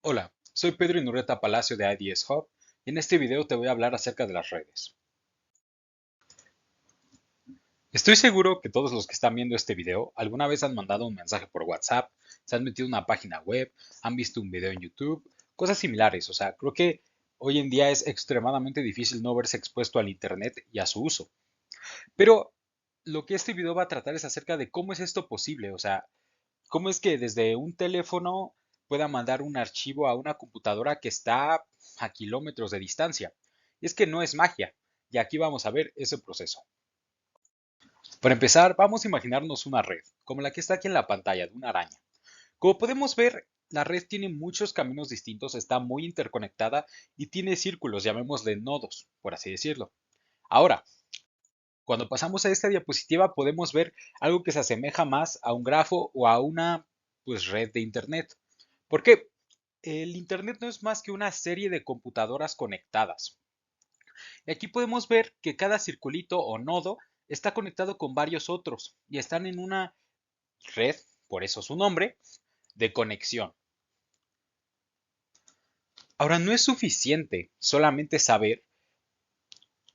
Hola, soy Pedro Inurreta Palacio de IDS Hub y en este video te voy a hablar acerca de las redes. Estoy seguro que todos los que están viendo este video alguna vez han mandado un mensaje por WhatsApp, se han metido en una página web, han visto un video en YouTube, cosas similares. O sea, creo que hoy en día es extremadamente difícil no verse expuesto al Internet y a su uso. Pero lo que este video va a tratar es acerca de cómo es esto posible. O sea, cómo es que desde un teléfono pueda mandar un archivo a una computadora que está a kilómetros de distancia. Y es que no es magia, y aquí vamos a ver ese proceso. Para empezar, vamos a imaginarnos una red, como la que está aquí en la pantalla de una araña. Como podemos ver, la red tiene muchos caminos distintos, está muy interconectada y tiene círculos, llamémosle nodos, por así decirlo. Ahora, cuando pasamos a esta diapositiva podemos ver algo que se asemeja más a un grafo o a una red de Internet. ¿Por qué? El Internet no es más que una serie de computadoras conectadas. Y aquí podemos ver que cada circulito o nodo está conectado con varios otros y están en una red, por eso su nombre, de conexión. Ahora, no es suficiente solamente saber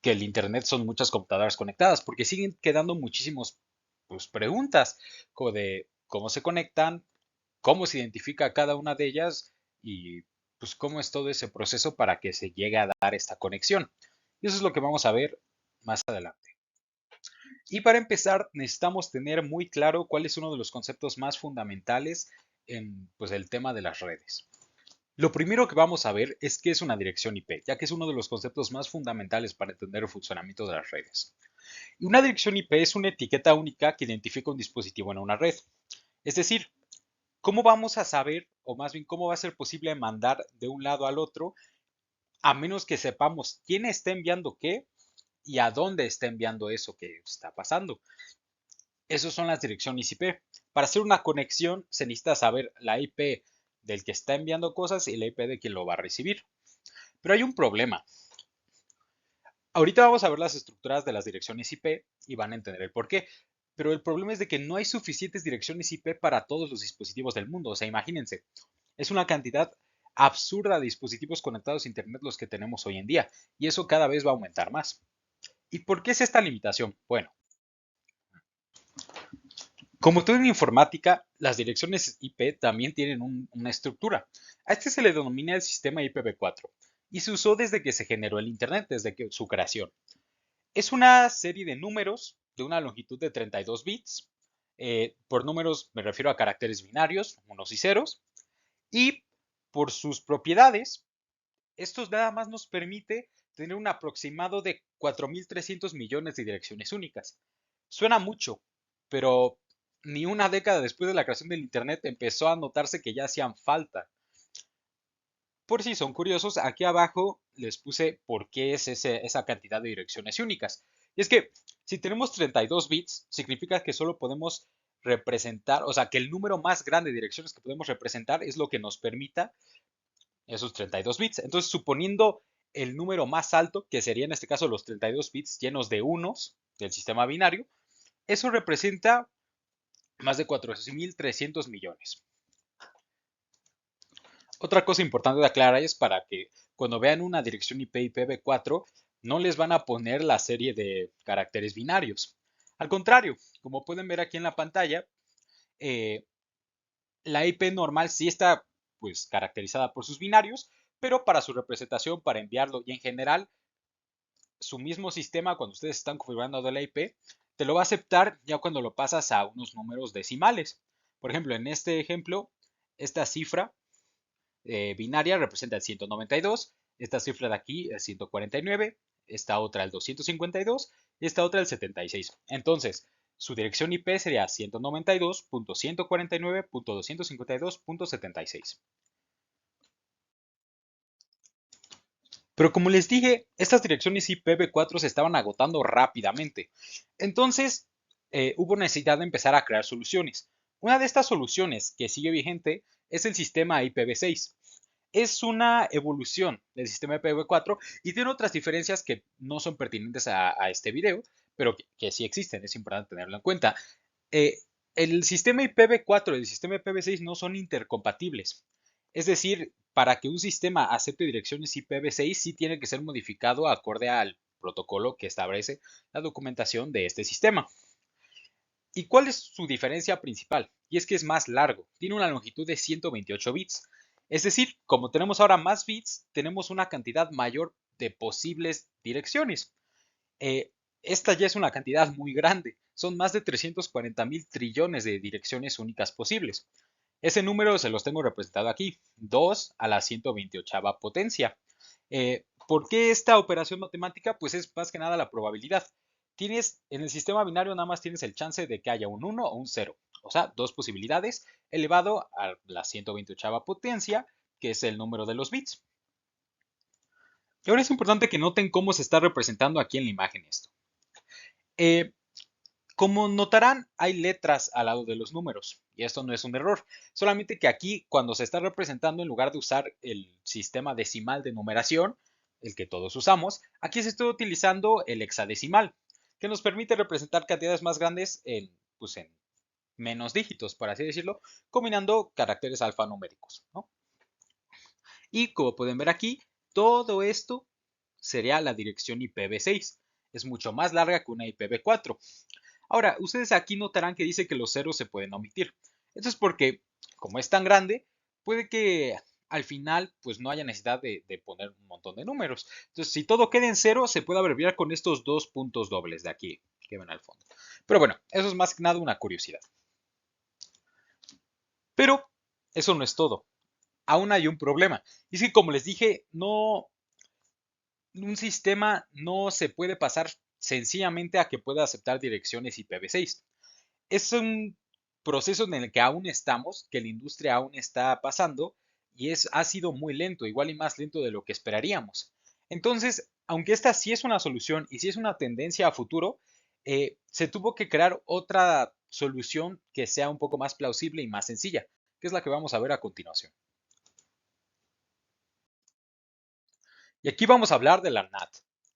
que el Internet son muchas computadoras conectadas, porque siguen quedando muchísimas preguntas, como de cómo se conectan, cómo se identifica cada una de ellas y pues cómo es todo ese proceso para que se llegue a dar esta conexión. Y eso es lo que vamos a ver más adelante. Y para empezar, necesitamos tener muy claro cuál es uno de los conceptos más fundamentales en el tema de las redes. Lo primero que vamos a ver es qué es una dirección IP, ya que es uno de los conceptos más fundamentales para entender el funcionamiento de las redes. Y una dirección IP es una etiqueta única que identifica un dispositivo en una red. Es decir, ¿cómo vamos a saber, o más bien cómo va a ser posible mandar de un lado al otro, a menos que sepamos quién está enviando qué y a dónde está enviando eso que está pasando? Esas son las direcciones IP. Para hacer una conexión se necesita saber la IP del que está enviando cosas y la IP de quien lo va a recibir. Pero hay un problema. Ahorita vamos a ver las estructuras de las direcciones IP y van a entender el por qué. Pero el problema es de que no hay suficientes direcciones IP para todos los dispositivos del mundo. O sea, imagínense, es una cantidad absurda de dispositivos conectados a Internet los que tenemos hoy en día, y eso cada vez va a aumentar más. ¿Y por qué es esta limitación? Bueno, como todo en informática, las direcciones IP también tienen una estructura. A este se le denomina el sistema IPv4 y se usó desde que se generó el Internet, desde su creación. Es una serie de números de una longitud de 32 bits. Por números me refiero a caracteres binarios, unos y ceros, y por sus propiedades, esto nada más nos permite tener un aproximado de 4.300 millones de direcciones únicas. Suena mucho, pero ni una década después de la creación del Internet empezó a notarse que ya hacían falta. Por si son curiosos, aquí abajo les puse por qué es esa cantidad de direcciones únicas. Y es que si tenemos 32 bits, significa que solo podemos representar, o sea, que el número más grande de direcciones que podemos representar es lo que nos permita esos 32 bits. Entonces, suponiendo el número más alto, que sería en este caso los 32 bits llenos de unos del sistema binario, eso representa más de 4.300 millones. Otra cosa importante de aclarar es para que cuando vean una dirección IP IPv4 no les van a poner la serie de caracteres binarios. Al contrario, como pueden ver aquí en la pantalla, eh, la IP normal sí está caracterizada por sus binarios, pero para su representación, para enviarlo y en general, su mismo sistema, cuando ustedes están configurando la IP, te lo va a aceptar ya cuando lo pasas a unos números decimales. Por ejemplo, en este ejemplo, esta cifra binaria representa el 192, esta cifra de aquí el 149, esta otra el 252 y esta otra el 76. Entonces, su dirección IP sería 192.149.252.76. Pero como les dije, estas direcciones IPv4 se estaban agotando rápidamente. Entonces, hubo necesidad de empezar a crear soluciones. Una de estas soluciones que sigue vigente es el sistema IPv6. Es una evolución del sistema IPv4 y tiene otras diferencias que no son pertinentes a este video, pero que sí existen, es importante tenerlo en cuenta. Eh, el sistema IPv4 y el sistema IPv6 no son intercompatibles. Es decir, para que un sistema acepte direcciones IPv6 sí tiene que ser modificado acorde al protocolo que establece la documentación de este sistema. ¿Y cuál es su diferencia principal? Y es que es más largo, tiene una longitud de 128 bits. Es decir, como tenemos ahora más bits, tenemos una cantidad mayor de posibles direcciones. Eh, Esta ya es una cantidad muy grande, son más de 340.000 trillones de direcciones únicas posibles. Ese número se los tengo representado aquí, 2 a la 128 potencia. ¿Por qué esta operación matemática? Pues es más que nada la probabilidad. En el sistema binario nada más tienes el chance de que haya un 1 o un 0, o sea, dos posibilidades elevado a la 128 potencia, que es el número de los bits. Y ahora es importante que noten cómo se está representando aquí en la imagen esto. Eh, Como notarán, hay letras al lado de los números, y esto no es un error, solamente que aquí cuando se está representando, en lugar de usar el sistema decimal de numeración, el que todos usamos, aquí se está utilizando el hexadecimal, que nos permite representar cantidades más grandes pues en menos dígitos, por así decirlo, combinando caracteres alfanuméricos, ¿no? Y como pueden ver aquí, todo esto sería la dirección IPv6. Es mucho más larga que una IPv4. Ahora, ustedes aquí notarán que dice que los ceros se pueden omitir. Esto es porque, como es tan grande, puede que al final pues no haya necesidad de poner un montón de números. Entonces, si todo queda en cero, se puede abreviar con estos dos puntos dobles de aquí que ven al fondo. Pero bueno, eso es más que nada una curiosidad. Pero eso no es todo. Aún hay un problema. Y es que, como les dije, un sistema no se puede pasar sencillamente a que pueda aceptar direcciones IPv6. Es un proceso en el que aún estamos, que la industria aún está pasando y ha sido muy lento, igual y más lento de lo que esperaríamos. Entonces, aunque esta sí es una solución y sí es una tendencia a futuro, se tuvo que crear otra solución que sea un poco más plausible y más sencilla, que es la que vamos a ver a continuación. Y aquí vamos a hablar de la NAT,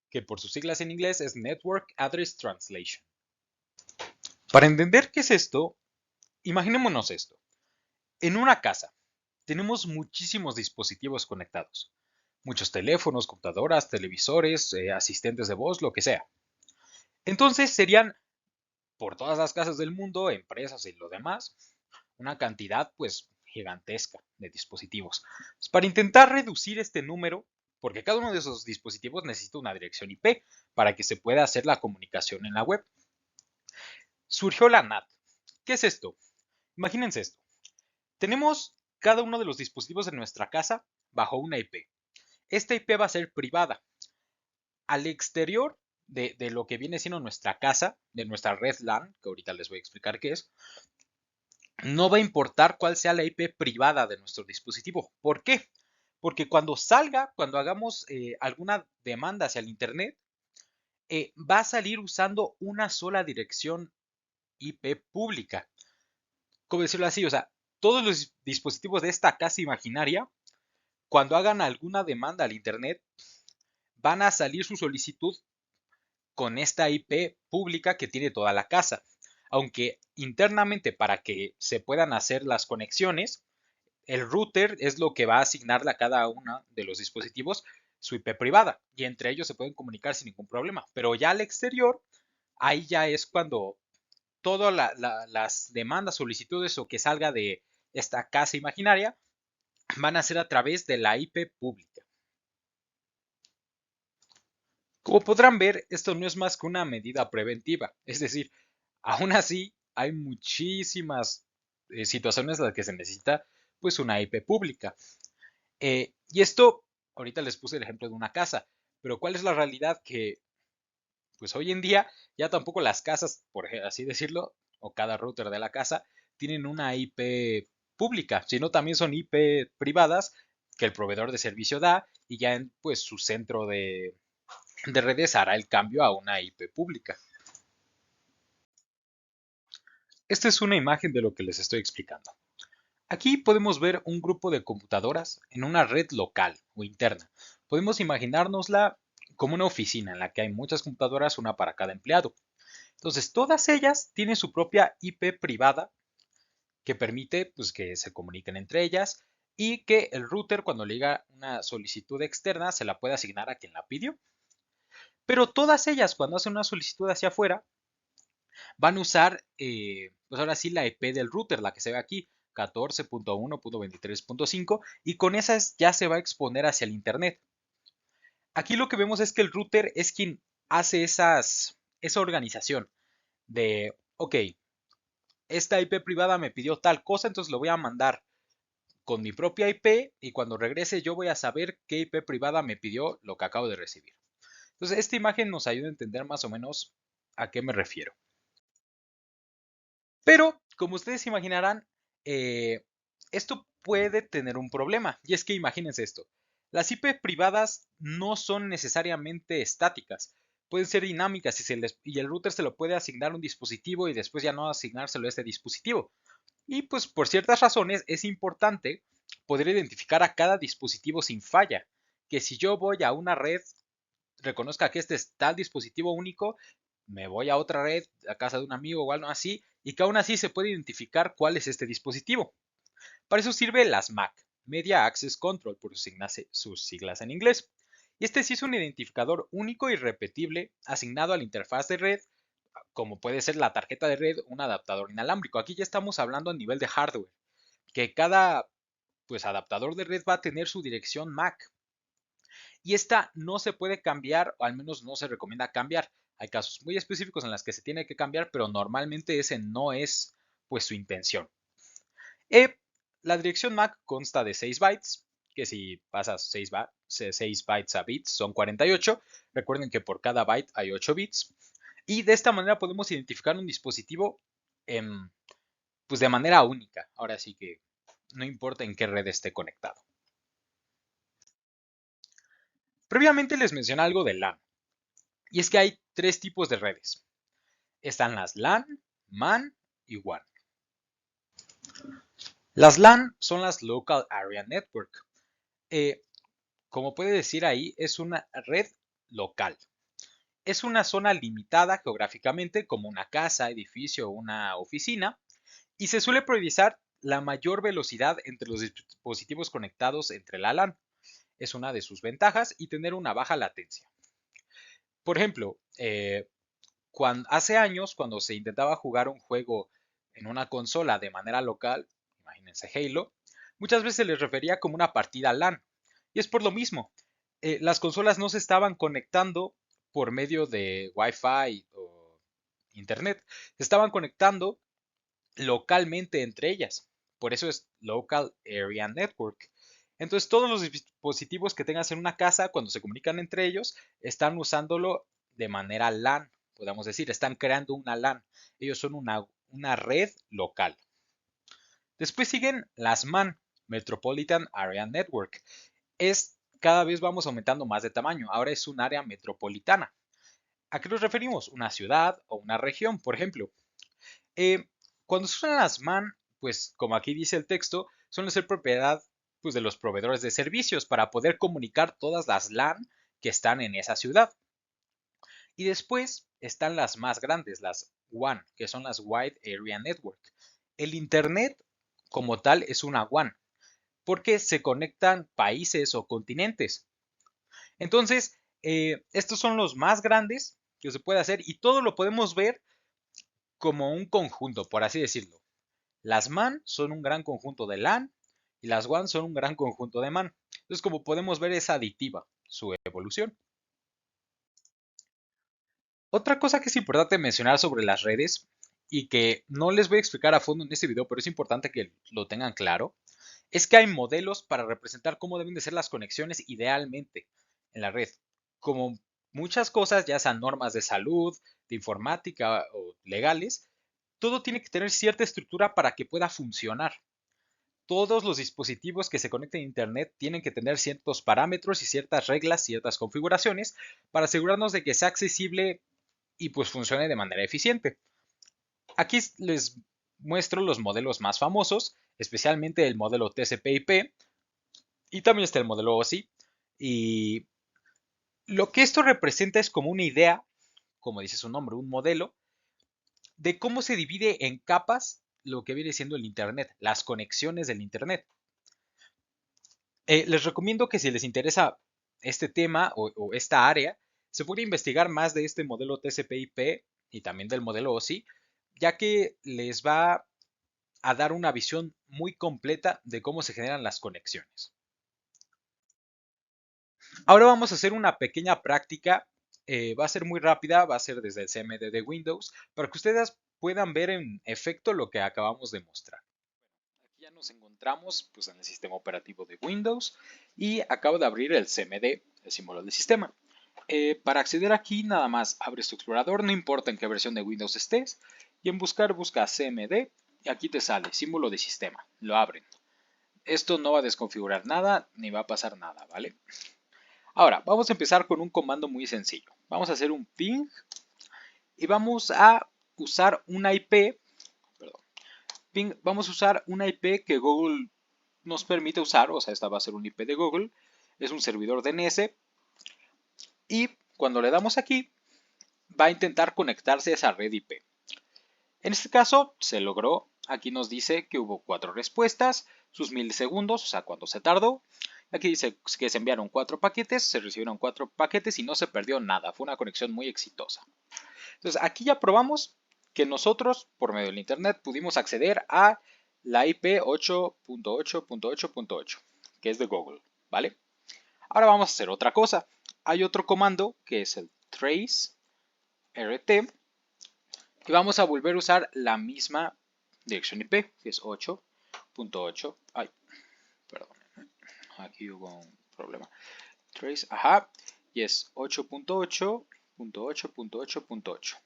que por sus siglas en inglés es Network Address Translation. Para entender qué es esto, imaginémonos esto. En una casa tenemos muchísimos dispositivos conectados. Muchos teléfonos, computadoras, televisores, asistentes de voz, lo que sea. Entonces serían, por todas las casas del mundo, empresas y lo demás, una cantidad pues gigantesca de dispositivos. Pues, para intentar reducir este número, porque cada uno de esos dispositivos necesita una dirección IP para que se pueda hacer la comunicación en la web, surgió la NAT. ¿Qué es esto? Imagínense esto. Tenemos cada uno de los dispositivos de nuestra casa bajo una IP. Esta IP va a ser privada. Al exterior de lo que viene siendo nuestra casa, de nuestra red LAN, que ahorita les voy a explicar qué es, no va a importar cuál sea la IP privada de nuestro dispositivo. ¿Por qué? Porque cuando hagamos alguna demanda hacia el Internet, va a salir usando una sola dirección IP pública. ¿Cómo decirlo así? O sea, todos los dispositivos de esta casa imaginaria, cuando hagan alguna demanda al Internet, van a salir su solicitud con esta IP pública que tiene toda la casa. Aunque internamente para que se puedan hacer las conexiones, el router es lo que va a asignarle a cada uno de los dispositivos su IP privada y entre ellos se pueden comunicar sin ningún problema. Pero ya al exterior, ahí ya es cuando todas las demandas, solicitudes o que salga de esta casa imaginaria van a ser a través de la IP pública. Como podrán ver, esto no es más que una medida preventiva, es decir, aún así hay muchísimas situaciones en las que se necesita pues una IP pública. Y esto, ahorita les puse el ejemplo de una casa, pero ¿cuál es la realidad? Que pues hoy en día ya tampoco las casas, por así decirlo, o cada router de la casa, tienen una IP pública, sino también son IP privadas que el proveedor de servicio da y ya en pues su centro de redes hará el cambio a una IP pública. Esta es una imagen de lo que les estoy explicando. Aquí podemos ver un grupo de computadoras en una red local o interna. Podemos imaginárnosla como una oficina en la que hay muchas computadoras, una para cada empleado. Entonces, todas ellas tienen su propia IP privada que permite pues, que se comuniquen entre ellas y que el router cuando le llega una solicitud externa se la puede asignar a quien la pidió. Pero todas ellas cuando hacen una solicitud hacia afuera van a usar, pues ahora sí, la IP del router, la que se ve aquí, 14.1.23.5, y con esas ya se va a exponer hacia el Internet. Aquí lo que vemos es que el router es quien hace esa organización de, ok, esta IP privada me pidió tal cosa, entonces lo voy a mandar con mi propia IP y cuando regrese yo voy a saber qué IP privada me pidió lo que acabo de recibir. Entonces, esta imagen nos ayuda a entender más o menos a qué me refiero. Pero, como ustedes imaginarán, eh, esto puede tener un problema. Y es que imagínense esto. Las IP privadas no son necesariamente estáticas. Pueden ser dinámicas y el router se lo puede asignar a un dispositivo y después ya no asignárselo a este dispositivo. Y pues por ciertas razones es importante poder identificar a cada dispositivo sin falla. Que si yo voy a una red, reconozca que este es tal dispositivo único, me voy a otra red, a casa de un amigo o algo así, y que aún así se puede identificar cuál es este dispositivo. Para eso sirve las MAC, Media Access Control, por sus siglas en inglés. Y este sí es un identificador único y repetible asignado a la interfaz de red, como puede ser la tarjeta de red, un adaptador inalámbrico. Aquí ya estamos hablando a nivel de hardware, que cada pues adaptador de red va a tener su dirección MAC y esta no se puede cambiar, o al menos no se recomienda cambiar. Hay casos muy específicos en los que se tiene que cambiar, pero normalmente ese no es pues su intención. E, la dirección MAC consta de 6 bytes, que si pasas 6 bytes a bits son 48. Recuerden que por cada byte hay 8 bits. Y de esta manera podemos identificar un dispositivo pues de manera única. Ahora sí que no importa en qué red esté conectado. Previamente les mencioné algo de LAN. Y es que hay tres tipos de redes. Están las LAN, MAN y WAN. Las LAN son las Local Area Network. Eh, como puede decir ahí, es una red local. Es una zona limitada geográficamente como una casa, edificio o una oficina y se suele priorizar la mayor velocidad entre los dispositivos conectados entre la LAN. Es una de sus ventajas y tener una baja latencia. Por ejemplo, hace años, cuando se intentaba jugar un juego en una consola de manera local, imagínense Halo, muchas veces se les refería como una partida LAN. Y es por lo mismo. Las consolas no se estaban conectando por medio de Wi-Fi o Internet. Se estaban conectando localmente entre ellas. Por eso es Local Area Network. Entonces todos los dispositivos que tengas en una casa, cuando se comunican entre ellos, están usándolo de manera LAN, podemos decir, están creando una LAN. Ellos son una red local. Después siguen las MAN, Metropolitan Area Network. Cada vez vamos aumentando más de tamaño. Ahora es un área metropolitana. ¿A qué nos referimos? Una ciudad o una región, por ejemplo. Eh, Cuando se usan las MAN, pues como aquí dice el texto, suelen ser propiedad pues, de los proveedores de servicios para poder comunicar todas las LAN que están en esa ciudad. Y después están las más grandes, las WAN, que son las Wide Area Network. El Internet como tal es una WAN, porque se conectan países o continentes. Entonces, estos son los más grandes que se puede hacer y todo lo podemos ver como un conjunto, por así decirlo. Las MAN son un gran conjunto de LAN y las WAN son un gran conjunto de MAN. Entonces, como podemos ver, es aditiva su evolución. Otra cosa que es importante mencionar sobre las redes y que no les voy a explicar a fondo en este video, pero es importante que lo tengan claro, es que hay modelos para representar cómo deben de ser las conexiones idealmente en la red. Como muchas cosas, ya sean normas de salud, de informática o legales, todo tiene que tener cierta estructura para que pueda funcionar. Todos los dispositivos que se conecten a Internet tienen que tener ciertos parámetros y ciertas reglas, ciertas configuraciones para asegurarnos de que sea accesible y pues funcione de manera eficiente. Aquí les muestro los modelos más famosos, especialmente el modelo TCP/IP y también está el modelo OSI. Y lo que esto representa es como una idea, como dice su nombre, un modelo de cómo se divide en capas lo que viene siendo el Internet, las conexiones del Internet. Les recomiendo que si les interesa este tema o esta área, se puede investigar más de este modelo TCP/IP y también del modelo OSI, ya que les va a dar una visión muy completa de cómo se generan las conexiones. Ahora vamos a hacer una pequeña práctica, va a ser muy rápida, va a ser desde el CMD de Windows, para que ustedes puedan ver en efecto lo que acabamos de mostrar. Aquí ya nos encontramos pues, en el sistema operativo de Windows y acabo de abrir el CMD, el símbolo del sistema. Para acceder aquí nada más abres tu explorador, no importa en qué versión de Windows estés, y en buscar busca CMD y aquí te sale símbolo de sistema, lo abren. Esto no va a desconfigurar nada ni va a pasar nada, ¿vale? Ahora, vamos a empezar con un comando muy sencillo. Vamos a hacer un ping y vamos a usar una IP, perdón, vamos a usar una IP que Google nos permite usar, o sea, esta va a ser un IP de Google, es un servidor DNS y cuando le damos aquí va a intentar conectarse a esa red IP. En este caso se logró, aquí nos dice que hubo 4 respuestas, sus milisegundos, o sea, cuánto se tardó. Aquí dice que se enviaron 4 paquetes, se recibieron 4 paquetes y no se perdió nada, fue una conexión muy exitosa. Entonces aquí ya probamos que nosotros por medio del internet pudimos acceder a la IP 8.8.8.8, que es de Google, ¿vale? Ahora vamos a hacer otra cosa. Hay otro comando que es el trace rt y vamos a volver a usar la misma dirección IP, que es 8.8. Ay, perdón, aquí hubo un problema. Trace, ajá, y es 8.8.8.8.8.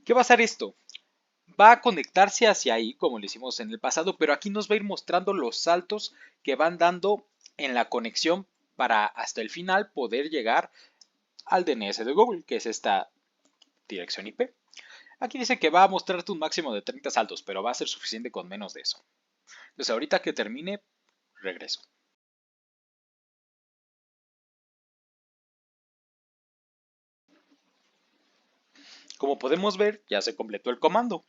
¿Qué va a hacer esto? Va a conectarse hacia ahí, como lo hicimos en el pasado, pero aquí nos va a ir mostrando los saltos que van dando en la conexión para hasta el final poder llegar al DNS de Google, que es esta dirección IP. Aquí dice que va a mostrarte un máximo de 30 saltos, pero va a ser suficiente con menos de eso. Entonces ahorita que termine, regreso. Como podemos ver, ya se completó el comando.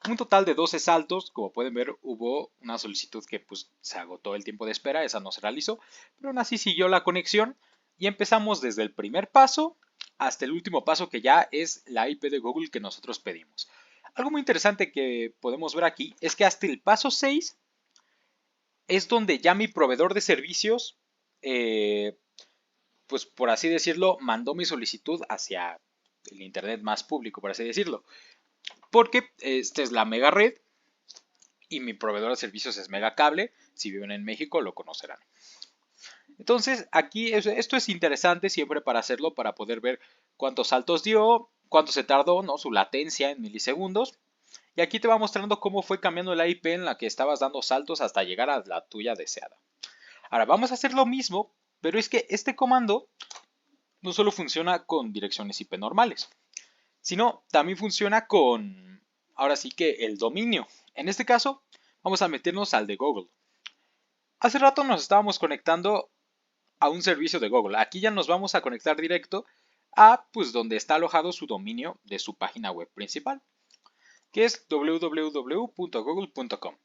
Un total de 12 saltos, como pueden ver, hubo una solicitud que pues, se agotó el tiempo de espera, esa no se realizó, pero aún así siguió la conexión y empezamos desde el primer paso hasta el último paso que ya es la IP de Google que nosotros pedimos. Algo muy interesante que podemos ver aquí es que hasta el paso 6 es donde ya mi proveedor de servicios, pues por así decirlo, mandó mi solicitud hacia el Internet más público, por así decirlo. Porque esta es la mega red y mi proveedor de servicios es Megacable. Si viven en México lo conocerán. Entonces aquí esto es interesante siempre para hacerlo, para poder ver cuántos saltos dio, cuánto se tardó, ¿no? Su latencia en milisegundos. Y aquí te va mostrando cómo fue cambiando la IP en la que estabas dando saltos hasta llegar a la tuya deseada. Ahora vamos a hacer lo mismo, pero es que este comando no solo funciona con direcciones IP normales, sino también funciona con, ahora sí que el dominio. En este caso, vamos a meternos al de Google. Hace rato nos estábamos conectando a un servicio de Google. Aquí ya nos vamos a conectar directo a pues donde está alojado su dominio de su página web principal, que es www.google.com.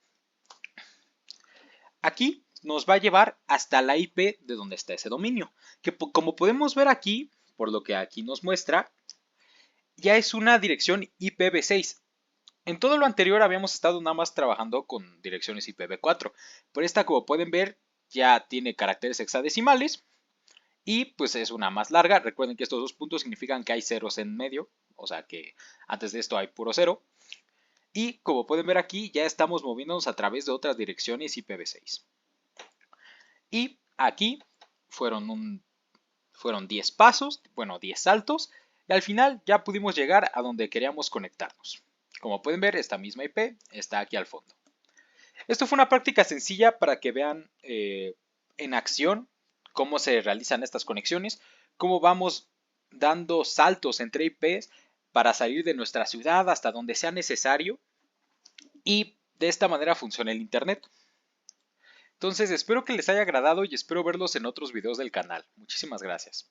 Aquí nos va a llevar hasta la IP de donde está ese dominio, que como podemos ver aquí, por lo que aquí nos muestra, ya es una dirección IPv6. En todo lo anterior habíamos estado nada más trabajando con direcciones IPv4, pero esta, como pueden ver, ya tiene caracteres hexadecimales y pues es una más larga. Recuerden que estos dos puntos significan que hay ceros en medio, o sea que antes de esto hay puro cero. Y como pueden ver aquí, ya estamos moviéndonos a través de otras direcciones IPv6. Y aquí fueron 10 pasos, bueno, 10 saltos, y al final ya pudimos llegar a donde queríamos conectarnos. Como pueden ver, esta misma IP está aquí al fondo. Esto fue una práctica sencilla para que vean en acción cómo se realizan estas conexiones, cómo vamos dando saltos entre IPs para salir de nuestra ciudad hasta donde sea necesario y de esta manera funciona el Internet. Entonces espero que les haya agradado y espero verlos en otros videos del canal. Muchísimas gracias.